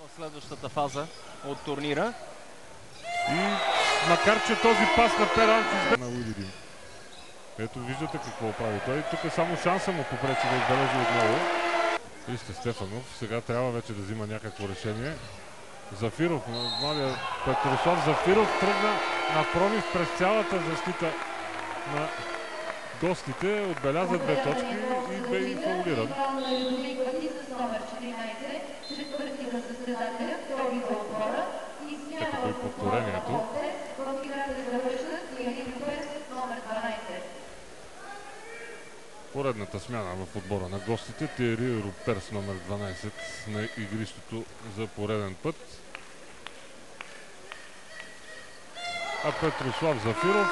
в следващата фаза от турнира. И макар че този пас на Перанчо на Уилидин. Ето виждате какво прави той. Тук само шанса му попречи да отбележи отново. Вижте Стефанов. Сега трябва вече да взима някакво решение. Зафиров, младия Петрослав Зафиров тръгна на пробив през цялата защита на гостите. Отбеляза 2 точки и бе и фаулиран. Ето го и повторението. Поредната смяна в отбора на гостите. Тиери Руперс номер 12 на игрището за пореден път. А Петрослав Зафиров